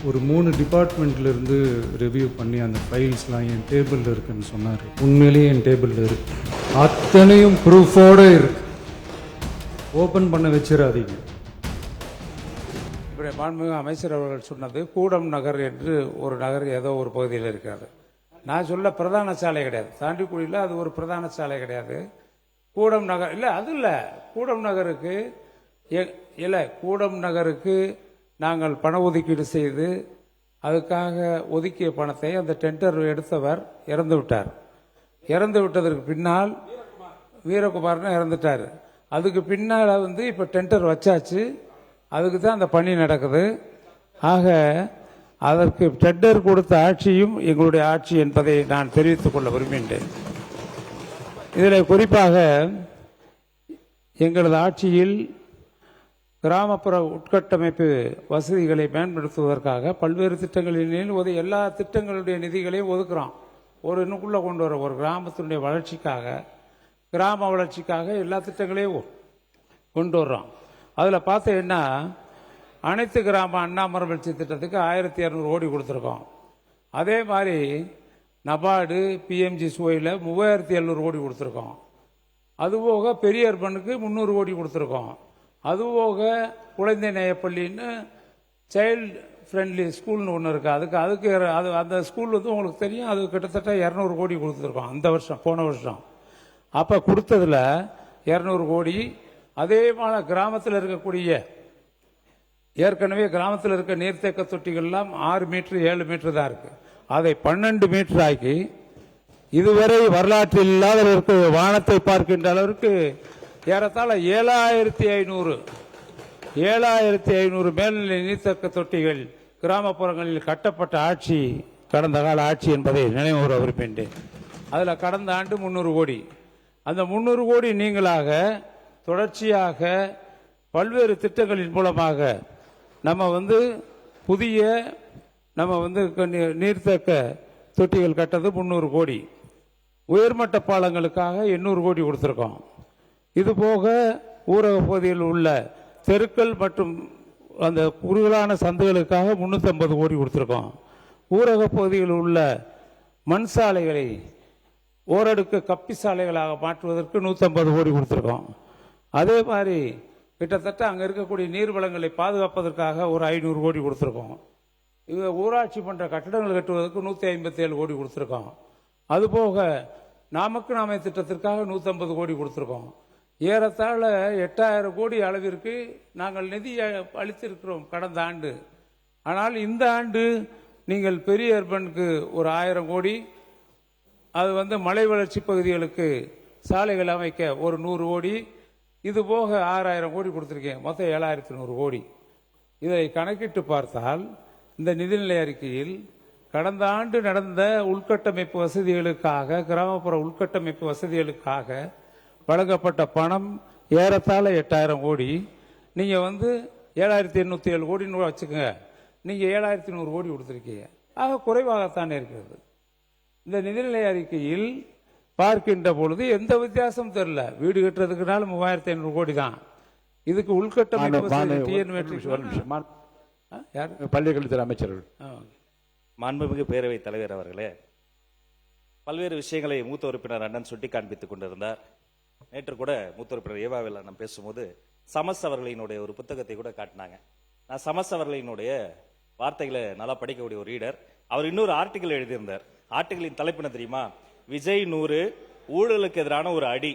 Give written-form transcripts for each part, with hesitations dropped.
ஒரு 3 டிபார்ட்மெண்ட்லேருந்து ரிவ்யூ பண்ணி அந்த ஃபைல்ஸ்லாம் என் டேபிளில் இருக்குன்னு சொன்னார். உண்மையிலேயே என் டேபிளில் இருக்கு, அத்தனையும் ப்ரூஃபோடு இருக்கு. ஓப்பன் பண்ண வச்சிடாதீங்க. இப்படி மாண்புமிகு அமைச்சர் அவர்கள் சொன்னது கூடம் நகர் என்று ஒரு நகர் ஏதோ ஒரு பகுதியில் இருக்காது. நான் சொல்ல பிரதான சாலை கிடையாது, தாண்டிக்குடியில் அது ஒரு பிரதான சாலை கிடையாது. கூடம் நகர் இல்லை, அது இல்லை. கூடம் நகருக்கு இல்லை, கூடம் நகருக்கு நாங்கள் பண ஒதுக்கீடு செய்து அதுக்காக ஒதுக்கிய பணத்தை அந்த டெண்டர் எடுத்தவர் இறந்து விட்டார். இறந்து விட்டதற்கு பின்னால் வீரகுமார்னு இறந்துட்டார். அதுக்கு பின்னால் இப்போ டெண்டர் வச்சாச்சு, அதுக்கு தான் அந்த பணி நடக்குது. ஆக அதற்கு டெண்டர் கொடுத்த ஆட்சியும் எங்களுடைய ஆட்சி என்பதை நான் தெரிவித்துக் கொள்ள விரும்புகின்றேன். இதில் குறிப்பாக எங்களது ஆட்சியில் கிராமப்புற உட்கட்டமைப்பு வசதிகளை மேம்படுத்துவதற்காக பல்வேறு திட்டங்களில் எல்லா திட்டங்களுடைய நிதிகளையும் ஒதுக்குறோம். ஒரு இன்னுக்குள்ளே கொண்டு வர ஒரு கிராமத்தினுடைய வளர்ச்சிக்காக, கிராம வளர்ச்சிக்காக எல்லா திட்டங்களையும் கொண்டு வர்றோம். அதில் பார்த்தீங்கன்னா அனைத்து கிராம அண்ணாமரவளர்ச்சி திட்டத்துக்கு 1200 கோடி கொடுத்துருக்கோம். அதே மாதிரி நபார்டு பிஎம்ஜி சுவையில் 3700 கோடி கொடுத்துருக்கோம். அதுபோக பெரிய அர்பனுக்கு 300 கோடி கொடுத்துருக்கோம். அதுபோக குழந்தை நேயப்பள்ளின்னு சைல்டு ஃப்ரெண்ட்லி ஸ்கூல்னு ஒன்று இருக்குது. அதுக்கு அந்த ஸ்கூல் உங்களுக்கு தெரியும், அது கிட்டத்தட்ட 200 கோடி கொடுத்துருக்கோம் அந்த வருஷம், போன வருஷம். அப்போ கொடுத்ததில் 200 கோடி. அதே மாதிரி கிராமத்தில் இருக்கக்கூடிய ஏற்கனவே கிராமத்தில் இருக்க நீர்த்தேக்க தொட்டிகள்லாம் 6 மீட்டர் 7 மீட்டர் தான் இருக்குது. அதை 12 மீட்டர் ஆக்கி இதுவரை வரலாற்றில் இல்லாதவருக்கு வானத்தை பார்க்கின்ற அளவிற்கு ஏறத்தாழ 7500 மேல்நிலை நீர்த்தேக்க தொட்டிகள் கிராமப்புறங்களில் கட்டப்பட்ட ஆட்சி கடந்த கால ஆட்சி என்பதை நினைவுற விரும்புகின்றேன். அதில் கடந்த ஆண்டு 300 கோடி. அந்த 300 கோடி நீங்களாக தொடர்ச்சியாக பல்வேறு திட்டங்களின் மூலமாக புதிய நீர்த்தேக்க தொட்டிகள் கட்டது 300 கோடி. உயர்மட்ட பாலங்களுக்காக 800 கோடி கொடுத்துருக்கோம். இதுபோக ஊரக பகுதியில் உள்ள தெருக்கள் மற்றும் அந்த குறுகலான சந்தைகளுக்காக 350 கோடி கொடுத்துருக்கோம். ஊரக பகுதியில் உள்ள மண் சாலைகளை ஓரடுக்கு கப்பி சாலைகளாக மாற்றுவதற்கு 150 கோடி கொடுத்துருக்கோம். அதே மாதிரி கிட்டத்தட்ட அங்கே இருக்கக்கூடிய நீர்வளங்களை பாதுகாப்பதற்காக ஒரு 500 கோடி கொடுத்துருக்கோம். இது ஊராட்சி மன்ற கட்டடங்கள் கட்டுவதற்கு 157 கோடி கொடுத்துருக்கோம். அதுபோக நாமக்கு நாமே திட்டத்திற்காக 150 கோடி கொடுத்துருக்கோம். ஏறத்தாழ 8000 கோடி அளவிற்கு நாங்கள் நிதி அளித்திருக்கிறோம் கடந்த ஆண்டு. ஆனால் இந்த ஆண்டு நீங்கள் பெரிய அர்பனுக்கு ஒரு 1000 கோடி, அது மலை வளர்ச்சி பகுதிகளுக்கு சாலைகள் அமைக்க ஒரு 100 கோடி, இது போக 6000 கோடி கொடுத்துருக்கேன். மொத்தம் 7100 கோடி. இதை கணக்கிட்டு பார்த்தால் இந்த நிதிநிலை அறிக்கையில் கடந்த ஆண்டு நடந்த உள்கட்டமைப்பு வசதிகளுக்காக, கிராமப்புற உள்கட்டமைப்பு வசதிகளுக்காக வழங்கப்பட்ட பணம் ஏறத்தாழ 8000 கோடி. நீங்கள் 7807 கோடின்னு வச்சுக்கோங்க, நீங்கள் 7100 கோடி கொடுத்துருக்கீங்க. ஆக குறைவாகத்தானே இருக்கிறது. இந்த நிதிநிலை அறிக்கையில் பார்க்கின்ற பொழுது எந்த வித்தியாசம் தெரியல. வீடு கட்டுறதுக்குனால 3500 கோடி தான். இதுக்கு உள்கட்டமைப்பு பள்ளிக்கல்வித்துறை அமைச்சர்கள். மாண்புமிகு பேரவைத் தலைவர் அவர்களே, பல்வேறு விஷயங்களை மூத்த உறுப்பினர் அண்ணன் சுட்டி காண்பித்துக் கொண்டிருந்தார். நேற்று கூட மூத்த உறுப்பினர் ஏவாவில் அண்ணன் பேசும்போது சமஸ் அவர்களினுடைய ஒரு புத்தகத்தை கூட காட்டினாங்க. நான் சமஸ் அவர்களினுடைய வார்த்தைகளை நல்லா படிக்கக்கூடிய ஒரு ரீடர். அவர் இன்னொரு ஆர்டிகிள் எழுதியிருந்தார். ஆர்டிகிளின் தலைப்பின தெரியுமா? விஜய் 100 ஊழலுக்கு எதிரான ஒரு அடி.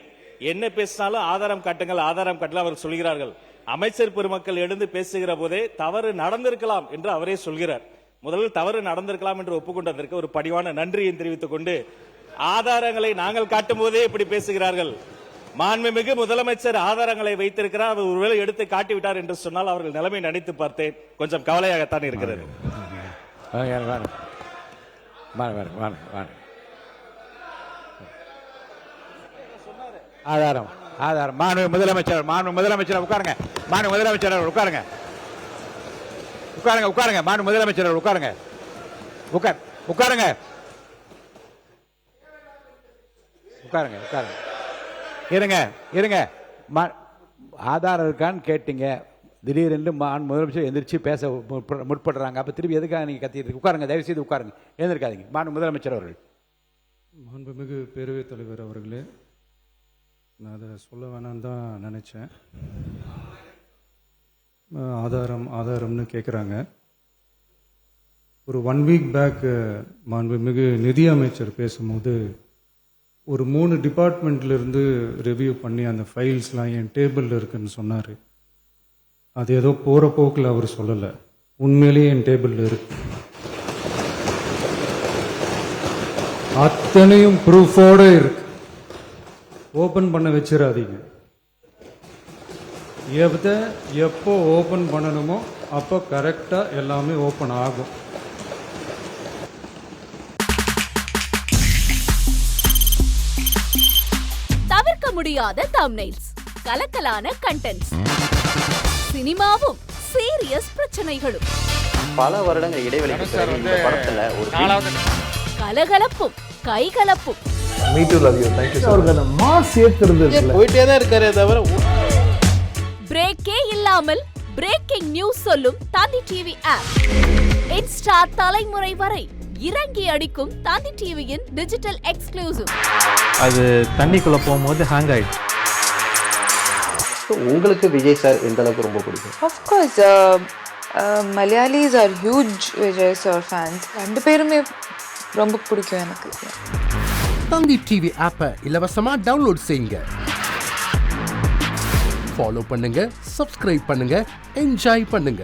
என்ன பேசினாலும் ஆதாரம் காட்டுங்கள், ஆதாரம் காட்டல அவர் சொல்கிறார்கள். அமைச்சர் பெருமக்கள் எழுந்து பேசுகிற போதே தவறு நடந்திருக்கலாம் என்று அவரே சொல்கிறார். முதலில் தவறு நடந்திருக்கலாம் என்று ஒப்புக்கொண்டதற்கு ஒரு பணிவான நன்றியை தெரிவித்துக் கொண்டு, ஆதாரங்களை நாங்கள் காட்டும் போதே இப்படி பேசுகிறார்கள். மாண்புமிகு முதலமைச்சர் ஆதாரங்களை வைத்திருக்கிறார், அவர் ஒருவேளை எடுத்து காட்டிவிட்டார் என்று சொன்னால் அவர்கள் நிலைமை நினைத்து பார்த்தேன். கொஞ்சம் கவலையாகத்தான் இருக்கிறது. ஆதாரம் ஆதாரம் மாண்புமிகு முதலமைச்சர் உட்காருங்க. மாண்புமிகு முதலமைச்சர் உட்காருங்க. உட்காருங்க. மாண்புமிகு முதலமைச்சர் உட்காருங்க. உட்காருங்க. இருங்க. ஆதாரம் இருக்கான்னு கேட்டீங்க. திடீரென்று முதலமைச்சர் எந்திரிச்சு பேச முற்படுறாங்க. அப்போ திருப்பி எதுக்காக நீங்கள் கத்திட்டு உட்காருங்க, தயவு செய்து உட்காருங்க, எழுந்திருக்காதீங்க. முதலமைச்சர் அவர்கள். மாண்புமிகு பேரவைத் தலைவர் அவர்களே, நான் அதை சொல்ல வேணான்னு தான் நினச்சேன். ஆதாரம்னு கேட்குறாங்க. ஒரு 1 வீக் பேக் மாண்புமிகு நிதி அமைச்சர் பேசும்போது ஒரு 3 டிபார்ட்மெண்ட்லேருந்து ரிவ்யூ பண்ணி அந்த ஃபைல்ஸ்லாம் என் டேபிளில் இருக்குன்னு சொன்னார். அது ஏதோ போகிற போக்கில் அவர் சொல்லலை, உண்மையிலேயே என் டேபிளில் இருக்கு. அத்தனையும் ப்ரூஃபோட இருக்கு. ஓப்பன் பண்ண வச்சிடாதீங்க. எப்போ ஓப்பன் பண்ணணுமோ அப்போ கரெக்டாக எல்லாமே ஓப்பன் ஆகும். தவிர்க்க முடியாத தம்ப்நெயில்ஸ், கலக்கலான கண்டென்ட்ஸ், சினிமாவும் சீரியஸ் பிரச்சனைகளும், பல வருடங்கள் இடைவெளிக்கு பிறகு இந்த படத்துல ஒரு கலகலப்பும் கைகலப்பும், போயிட்டே தான் இருக்காரே தவிர பிரேக்கே இல்லாமல் பிரேக்கிங் நியூஸ் சொல்லும் தந்தி டிவி ஆப். இன்ஸ்டா தலைமுறை வரை இறங்கி அடிக்கும் தந்தி டிவியின் டிஜிட்டல் எக்ஸ்க்ளூசிவ். அது தண்ணிக்குள்ள போகும்போது ஹேங் ஆயிடுச்சு. உங்களுக்கு விஜய் சார் எந்த அளவுக்கு ரொம்ப பிடிக்கும்? Of course, Malayalis are huge Vijay sir fans. ரெண்டு பேருமே ரொம்ப பிடிக்கும் எனக்கு. தந்தி டிவி ஆப்பை இலவசமா டவுன்லோட் செய்யுங்க, ஃபாலோ பண்ணுங்க, சப்ஸ்கிரைப் பண்ணுங்க, என்ஜாய் பண்ணுங்க.